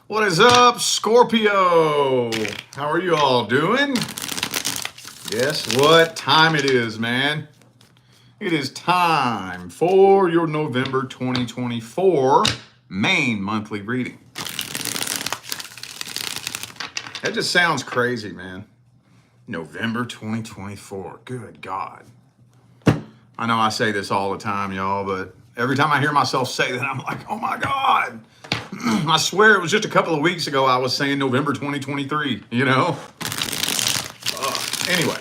What is up, Scorpio? How are you all doing? Guess what time it is, man? It is time for your November 2024 Maine monthly reading. That just sounds crazy, man. November 2024. Good God. I know I say this all the time, y'all, but every time I hear myself say that, I'm like, oh my God. I swear it was just a couple of weeks ago I was saying November 2023, you know? Anyway,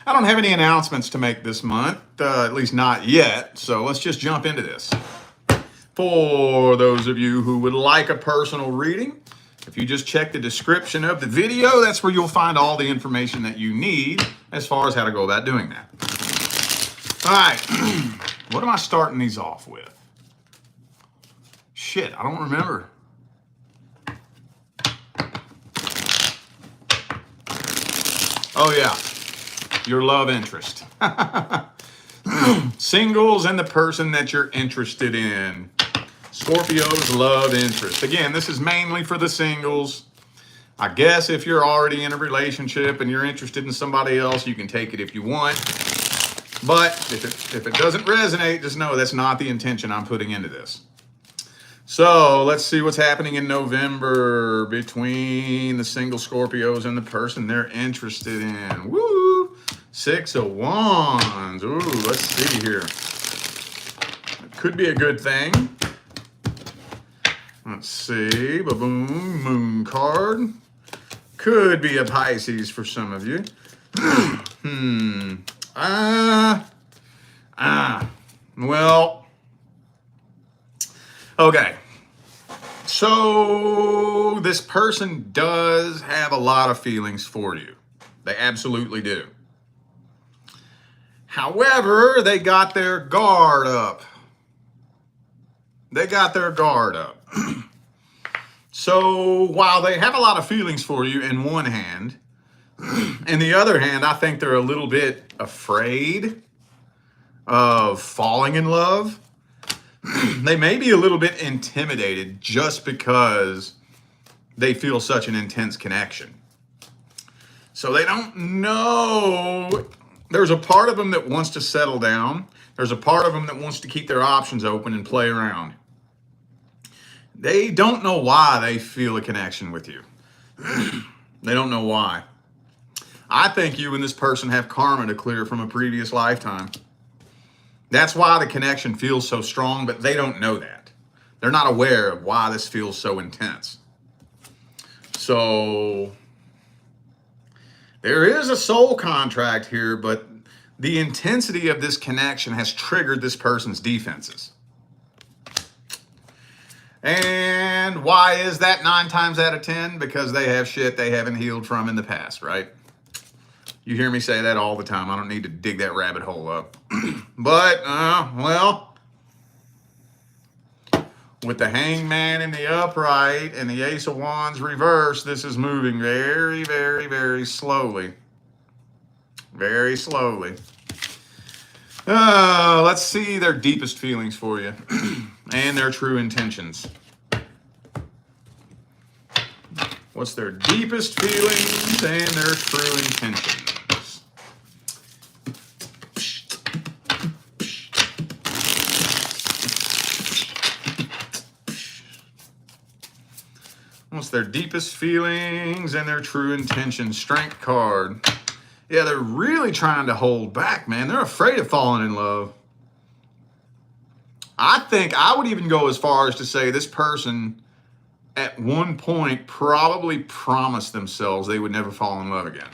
I don't have any announcements to make this month, at least not yet, so let's just jump into this. For those of you who would like a personal reading, if you just check the description of the video, that's where you'll find all the information that you need as far as how to go about doing that. All right, what am I starting these off with? Shit, I don't remember. Oh yeah, your love interest. Singles and the person that you're interested in. Scorpio's love interest. Again, this is mainly for the singles. I guess if you're already in a relationship and you're interested in somebody else, you can take it if you want. But if it doesn't resonate, just know that's not the intention I'm putting into this. So let's see what's happening in November between the single Scorpios and the person they're interested in. Woo! 6 of Wands. Ooh, let's see here. It could be a good thing. Let's see. Ba-boom. Moon card. Could be a Pisces for some of you. Well, okay. So this person does have a lot of feelings for you. They absolutely do. However, they got their guard up. They got their guard up. So while they have a lot of feelings for you in one hand, in the other hand, I think they're a little bit afraid of falling in love. They may be a little bit intimidated just because they feel such an intense connection. So they don't know. There's a part of them that wants to settle down. There's a part of them that wants to keep their options open and play around. They don't know why they feel a connection with you. They don't know why. I think you and this person have karma to clear from a previous lifetime. That's why the connection feels so strong, but they don't know that. They're not aware of why this feels so intense. So there is a soul contract here, but the intensity of this connection has triggered this person's defenses. And why is that 9 times out of 10? Because they have shit they haven't healed from in the past, right? You hear me say that all the time. I don't need to dig that rabbit hole up. But, well, with the Hangman in the upright and the Ace of Wands reversed, this is moving very, very, very slowly. Very slowly. Let's see their deepest feelings for you and their true intentions. What's their deepest feelings and their true intentions? What's their deepest feelings and their true intentions? Strength card. Yeah, they're really trying to hold back, man. They're afraid of falling in love. I think I would even go as far as to say this person at one point probably promised themselves they would never fall in love again.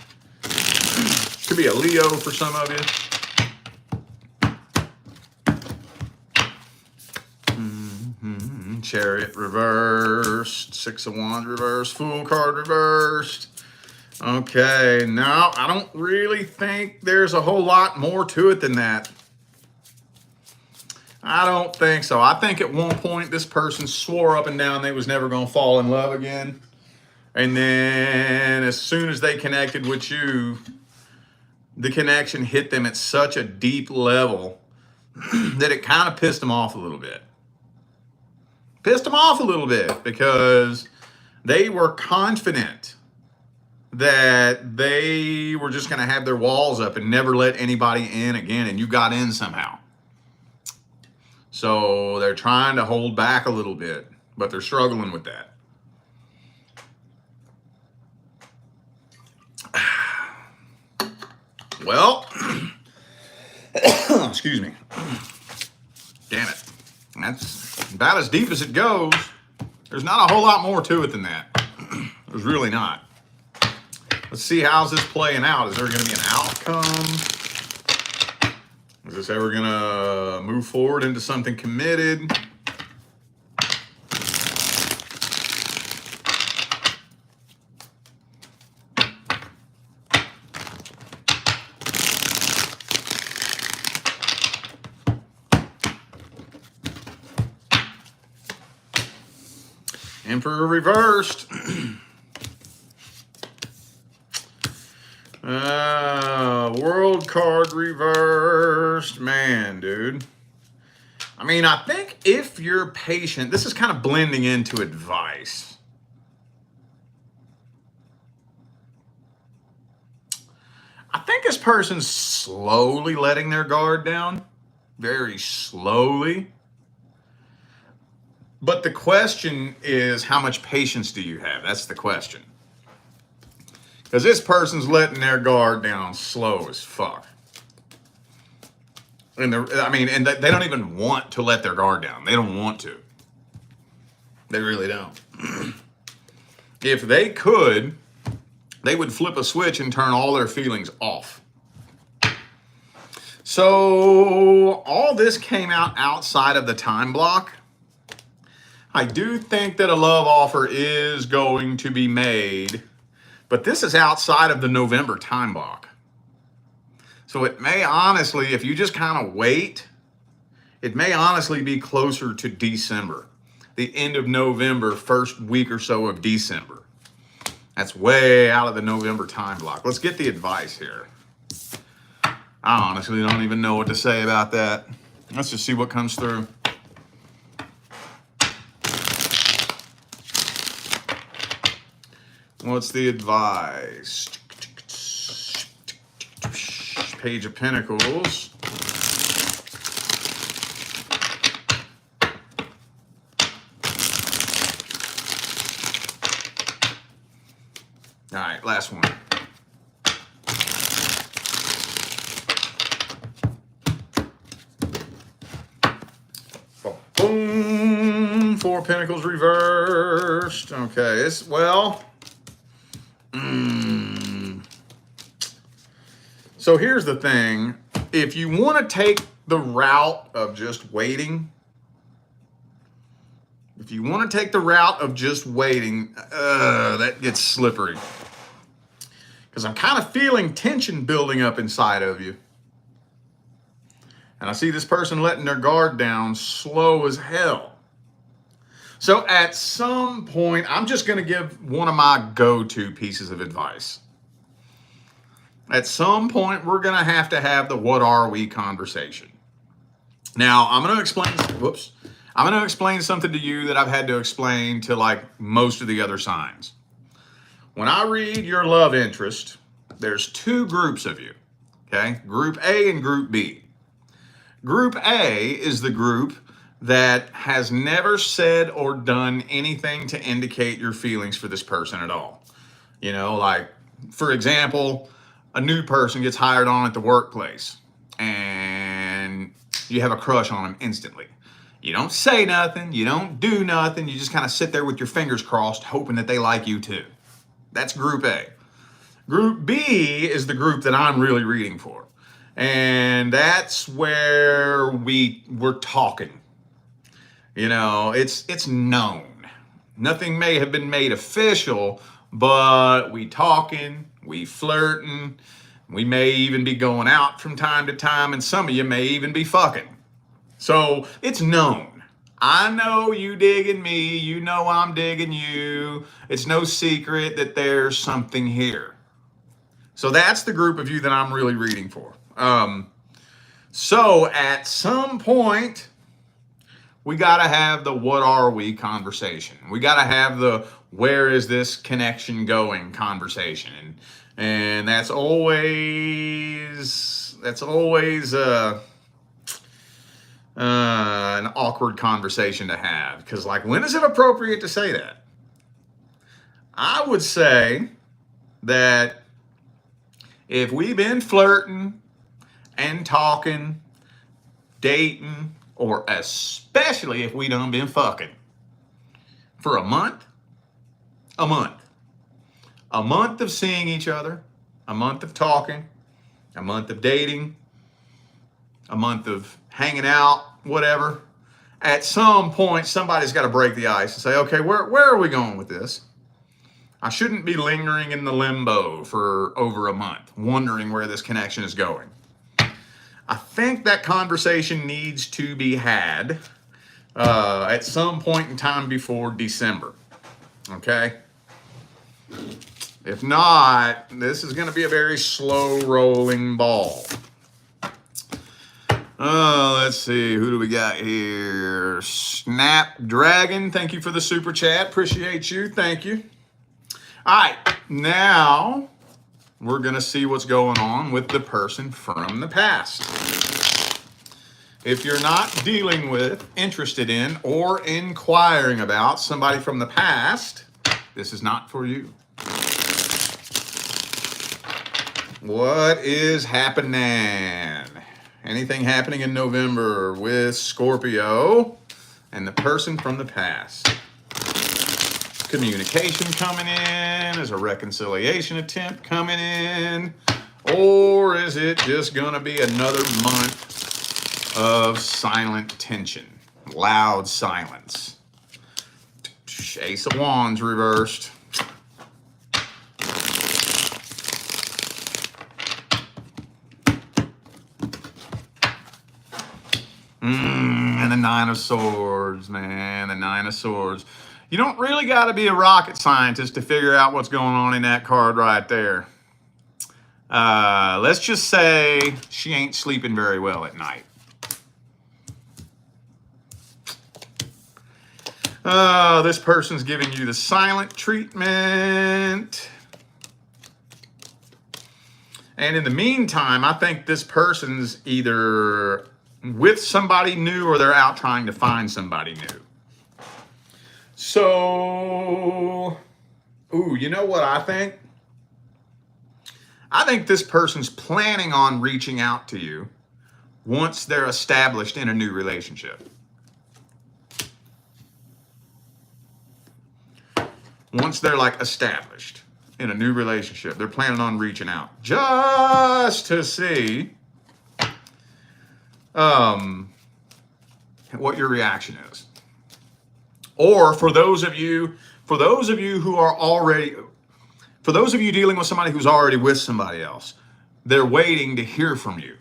Could be a Leo for some of you. Chariot reversed. 6 of Wands reversed. Fool card reversed. Okay, now I don't really think there's a whole lot more to it than that. I don't think so. I think at one point this person swore up and down they was never going to fall in love again. And then as soon as they connected with you, the connection hit them at such a deep level that it kind of pissed them off a little bit. pissed them off a little bit because they were confident that they were just going to have their walls up and never let anybody in again, and you got in somehow. So they're trying to hold back a little bit, but they're struggling with that. Well, excuse me. Damn it. That's about as deep as it goes. There's not a whole lot more to it than that. There's really not. Let's see how's this playing out. Is there going to be an outcome? Is this ever going to move forward into something committed? Emperor reversed. World card reversed. Man, dude. I mean, I think if you're patient, this is kind of blending into advice. I think this person's slowly letting their guard down. Very slowly. But the question is, how much patience do you have? That's the question. Because this person's letting their guard down slow as fuck. And they don't even want to let their guard down. They don't want to. They really don't. If they could, they would flip a switch and turn all their feelings off. So all this came out outside of the time block. I do think that a love offer is going to be made, but this is outside of the November time block. So it may honestly, if you just kind of wait, it may honestly be closer to December, the end of November, first week or so of December. That's way out of the November time block. Let's get the advice here. I honestly don't even know what to say about that. Let's just see what comes through. What's the advice? Page of Pentacles. All right, last one. Boom. Four Pentacles reversed. Okay, So here's the thing. If you want to take the route of just waiting, that gets slippery. Because I'm kind of feeling tension building up inside of you. And I see this person letting their guard down slow as hell. So at some point, I'm just going to give one of my go-to pieces of advice. At some point, we're going to have the what are we conversation. Now, I'm going to explain something to you that I've had to explain to like most of the other signs. When I read your love interest, there's two groups of you, okay? Group A and Group B. Group A is the group that has never said or done anything to indicate your feelings for this person at all. You know, like, for example, a new person gets hired on at the workplace and you have a crush on them instantly. You don't say nothing, you don't do nothing, you just kind of sit there with your fingers crossed hoping that they like you too. That's Group A. Group B is the group that I'm really reading for. And that's where we're talking. You know, it's known. Nothing may have been made official, but we talking, we flirting, we may even be going out from time to time, and some of you may even be fucking. So it's known. I know you digging me, you know I'm digging you. It's no secret that there's something here. So that's the group of you that I'm really reading for. So at some point, We got to have the what are we conversation. We got to have the where is this connection going conversation. And that's always an awkward conversation to have, because like, when is it appropriate to say that? I would say that if we've been flirting and talking, dating, or especially if we done been fucking for a month of seeing each other, a month of talking, a month of dating, a month of hanging out, whatever, at some point somebody's got to break the ice and say, okay, where are we going with this? I shouldn't be lingering in the limbo for over a month, wondering where this connection is going. I think that conversation needs to be had at some point in time before December. Okay? If not, this is going to be a very slow rolling ball. Let's see. Who do we got here? Snapdragon. Thank you for the super chat. Appreciate you. Thank you. All right. Now we're going to see what's going on with the person from the past. If you're not dealing with, interested in, or inquiring about somebody from the past, this is not for you. What is happening? Anything happening in November with Scorpio and the person from the past? Communication coming in? Is a reconciliation attempt coming in? Or is it just going to be another month of silent tension? Loud silence. Ace of Wands reversed. And the Nine of Swords, man, the Nine of Swords. You don't really got to be a rocket scientist to figure out what's going on in that card right there. Let's just say she ain't sleeping very well at night. This person's giving you the silent treatment. And in the meantime, I think this person's either with somebody new or they're out trying to find somebody new. So, you know what I think? I think this person's planning on reaching out to you once they're established in a new relationship. Once they're like established in a new relationship, they're planning on reaching out just to see what your reaction is. Or for those of you who are already, for those of you dealing with somebody who's already with somebody else, they're waiting to hear from you.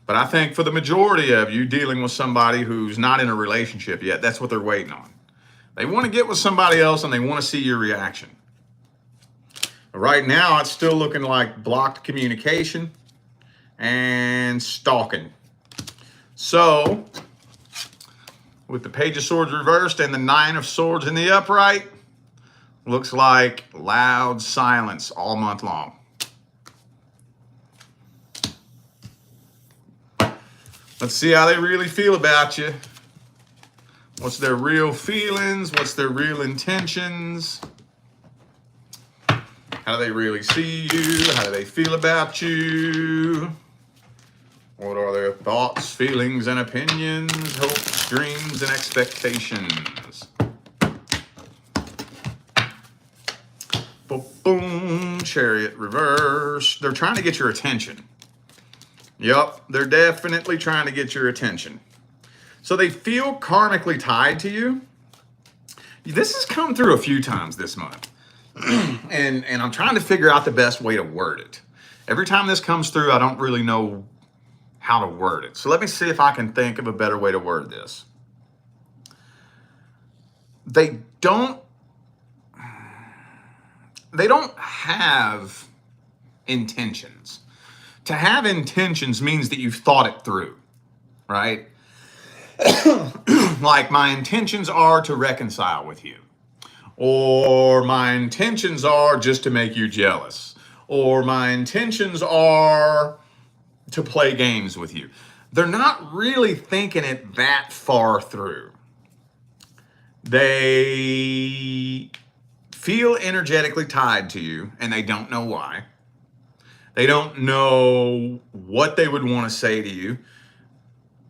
But I think for the majority of you dealing with somebody who's not in a relationship yet, that's what they're waiting on. They want to get with somebody else and they want to see your reaction. Right now, it's still looking like blocked communication and stalking. So, with the Page of Swords reversed and the Nine of Swords in the upright, looks like loud silence all month long. Let's see how they really feel about you. What's their real feelings? What's their real intentions? How do they really see you? How do they feel about you? What are their thoughts, feelings, and opinions, hopes, dreams, and expectations? Boom, Chariot reverse. They're trying to get your attention. Yep, they're definitely trying to get your attention. So they feel karmically tied to you. This has come through a few times this month. and I'm trying to figure out the best way to word it. Every time this comes through, I don't really know how to word it. So let me see if I can think of a better way to word this. They don't have intentions. To have intentions means that you've thought it through, right? Like, my intentions are to reconcile with you, or my intentions are just to make you jealous, or my intentions are to play games with you. They're not really thinking it that far through. They feel energetically tied to you and they don't know why. They don't know what they would want to say to you.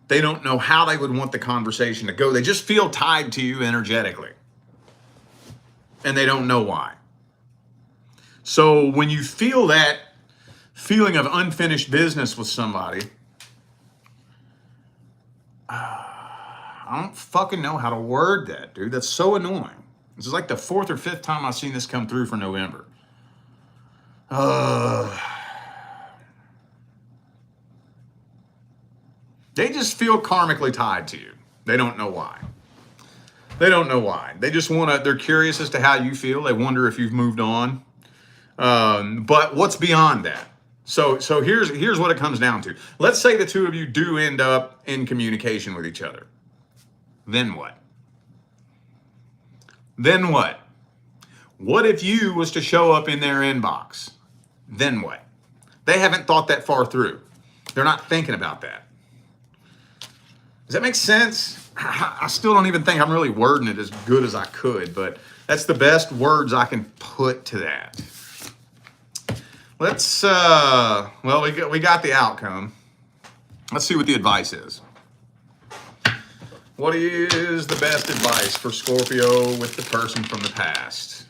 They don't know how they would want the conversation to go. They just feel tied to you energetically. And they don't know why. So when you feel that feeling of unfinished business with somebody, I don't fucking know how to word that, dude. That's so annoying. This is like the 4th or 5th time I've seen this come through for November. They just feel karmically tied to you. They don't know why. They don't know why. They just want to, they're curious as to how you feel. They wonder if you've moved on. But what's beyond that? So here's what it comes down to. Let's say the two of you do end up in communication with each other. Then what? Then what? What if you was to show up in their inbox? Then what? They haven't thought that far through. They're not thinking about that. Does that make sense? I still don't even think I'm really wording it as good as I could, but that's the best words I can put to that. Let's, well, we got the outcome. Let's see what the advice is. What is the best advice for Scorpio with the person from the past?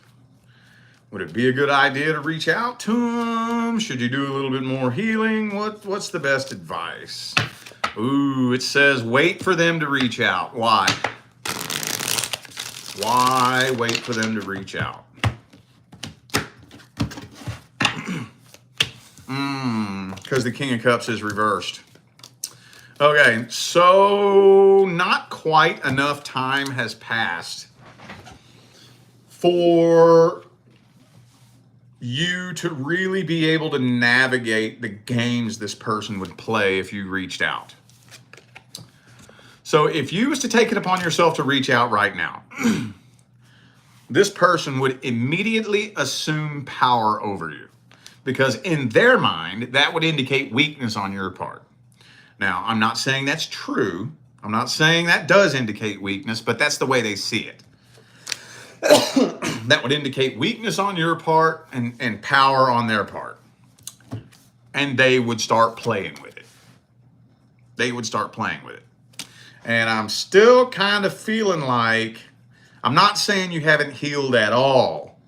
Would it be a good idea to reach out to them? Should you do a little bit more healing? What's the best advice? Ooh, it says wait for them to reach out. Why? Why wait for them to reach out? Because the King of Cups is reversed. Okay, so not quite enough time has passed for you to really be able to navigate the games this person would play if you reached out. So if you was to take it upon yourself to reach out right now, this person would immediately assume power over you, because in their mind, that would indicate weakness on your part. Now, I'm not saying that's true. I'm not saying that does indicate weakness, but that's the way they see it. That would indicate weakness on your part and power on their part. And they would start playing with it. They would start playing with it. And I'm still kind of feeling like, I'm not saying you haven't healed at all,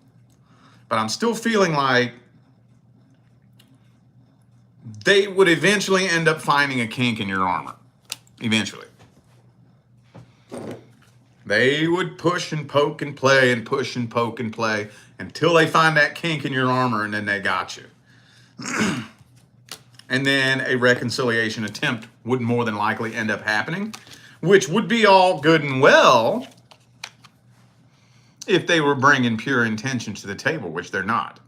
but I'm still feeling like they would eventually end up finding a kink in your armor. Eventually. They would push and poke and play and push and poke and play until they find that kink in your armor, and then they got you. And then a reconciliation attempt would more than likely end up happening, which would be all good and well if they were bringing pure intentions to the table, which they're not.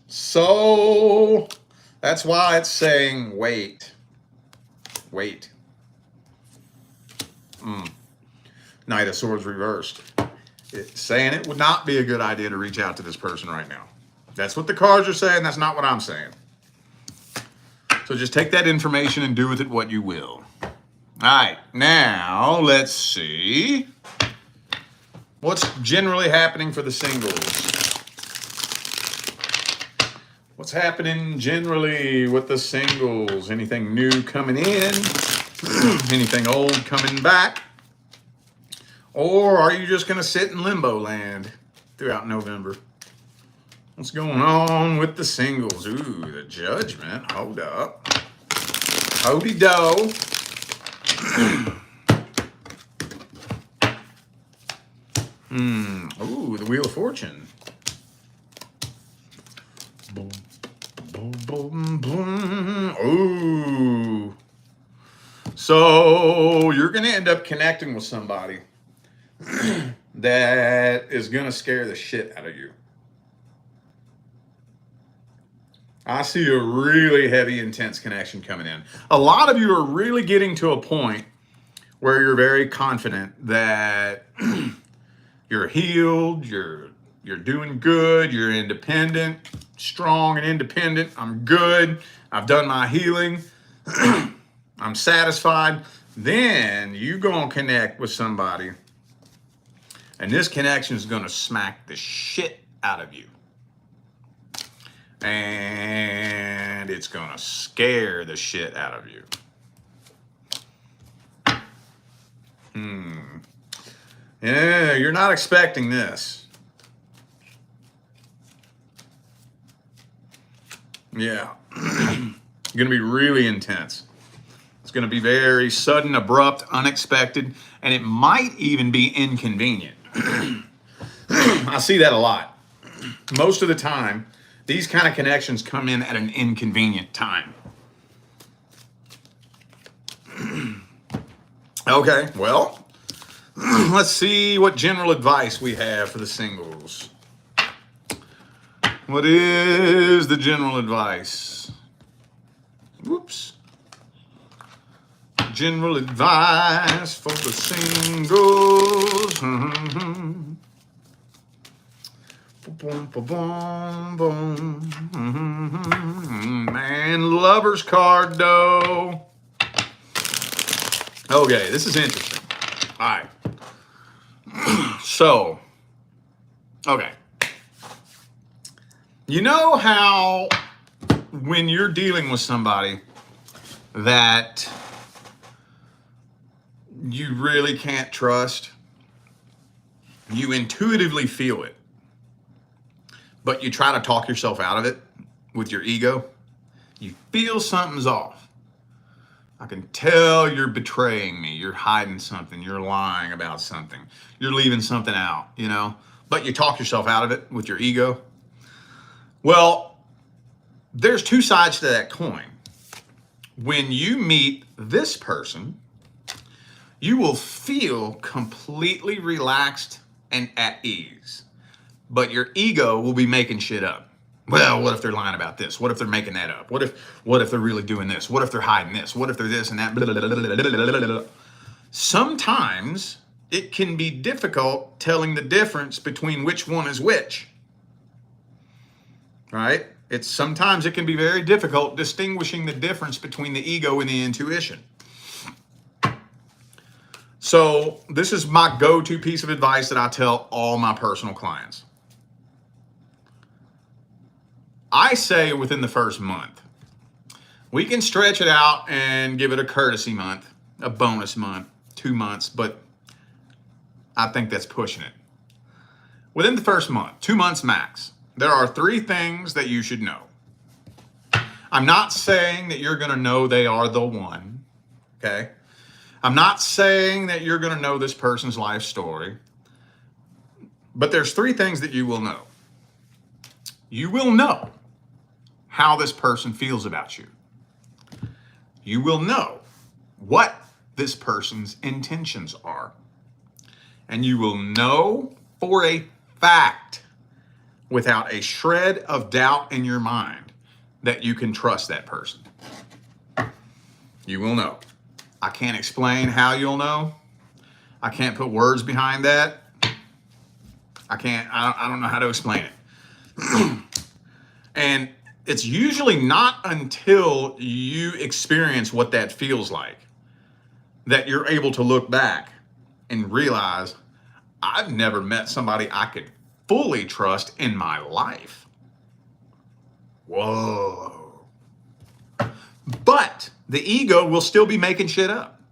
So that's why it's saying wait. Wait. Knight of Swords reversed. It's saying it would not be a good idea to reach out to this person right now. That's what the cards are saying. That's not what I'm saying. So just take that information and do with it what you will. All right, now let's see what's generally happening for the singles. What's happening generally with the singles? Anything new coming in? Anything old coming back? Or are you just going to sit in limbo land throughout November? What's going on with the singles? Ooh, the Judgment. Hold up. Hody-do. Ooh, the Wheel of Fortune. Boom, boom, boom, boom. Ooh. So you're going to end up connecting with somebody that is going to scare the shit out of you. I see a really heavy, intense connection coming in. A lot of you are really getting to a point where you're very confident that you're healed, you're doing good, you're independent, strong and independent. I'm good. I've done my healing. I'm satisfied. Then you go and connect with somebody, and this connection is going to smack the shit out of you. And it's going to scare the shit out of you. Yeah, you're not expecting this. Yeah. Going to be really intense. It's going to be very sudden, abrupt, unexpected, and it might even be inconvenient. I see that a lot. Most of the time, these kind of connections come in at an inconvenient time. Okay, well, let's see what general advice we have for the singles. What is the general advice? Whoops. General advice for the singles. Man, lover's card, though. Okay, this is interesting. All right. So, okay. You know how when you're dealing with somebody that you really can't trust, you intuitively feel it, but you try to talk yourself out of it with your ego? You feel something's off. I can tell you're betraying me. You're hiding something. You're lying about something. You're leaving something out, you know? But you talk yourself out of it with your ego. Well, there's two sides to that coin. When you meet this person, you will feel completely relaxed and at ease. But your ego will be making shit up. Well, what if they're lying about this? What if they're making that up? What if they're really doing this? What if they're hiding this? What if they're this and that? Blah, blah, blah, blah. Sometimes it can be difficult telling the difference between which one is which. Right? Sometimes it can be very difficult distinguishing the difference between the ego and the intuition. So this is my go-to piece of advice that I tell all my personal clients. I say within the first month. We can stretch it out and give it a courtesy month, a bonus month, 2 months, but I think that's pushing it. Within the first month, 2 months max, there are 3 things that you should know. I'm not saying that you're going to know they are the one, okay? I'm not saying that you're going to know this person's life story, but there's 3 things that you will know. You will know how this person feels about you. You will know what this person's intentions are. And you will know for a fact, without a shred of doubt in your mind, that you can trust that person. You will know. I can't explain how you'll know. I can't put words behind that. I don't know how to explain it. And it's usually not until you experience what that feels like that you're able to look back and realize, I've never met somebody I could fully trust in my life. Whoa. But the ego will still be making shit up.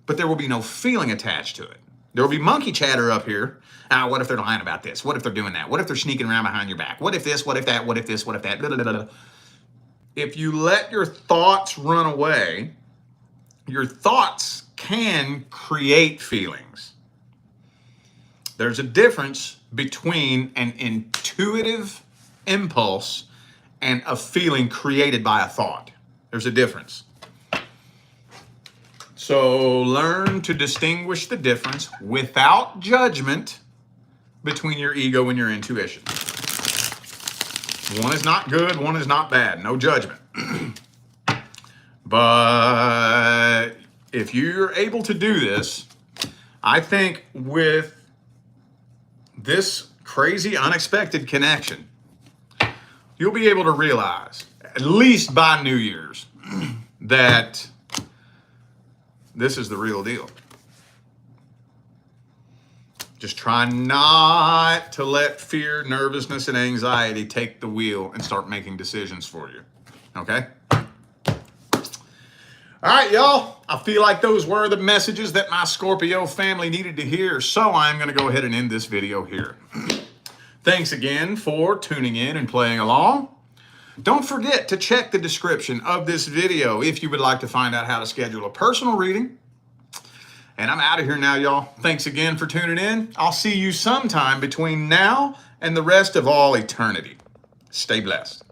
But there will be no feeling attached to it. There will be monkey chatter up here. What if they're lying about this? What if they're doing that? What if they're sneaking around behind your back? What if this? What if that? What if this? What if that? Blah, blah, blah, blah. If you let your thoughts run away, your thoughts can create feelings. There's a difference between an intuitive impulse and a feeling created by a thought. There's a difference. So learn to distinguish the difference without judgment between your ego and your intuition. One is not good, one is not bad. No judgment. But if you're able to do this, I think with this crazy, unexpected connection, you'll be able to realize, at least by New Year's, that this is the real deal. Just try not to let fear, nervousness, and anxiety take the wheel and start making decisions for you. Okay? All right, y'all. I feel like those were the messages that my Scorpio family needed to hear, so I'm going to go ahead and end this video here. Thanks again for tuning in and playing along. Don't forget to check the description of this video if you would like to find out how to schedule a personal reading. And I'm out of here now, y'all. Thanks again for tuning in. I'll see you sometime between now and the rest of all eternity. Stay blessed.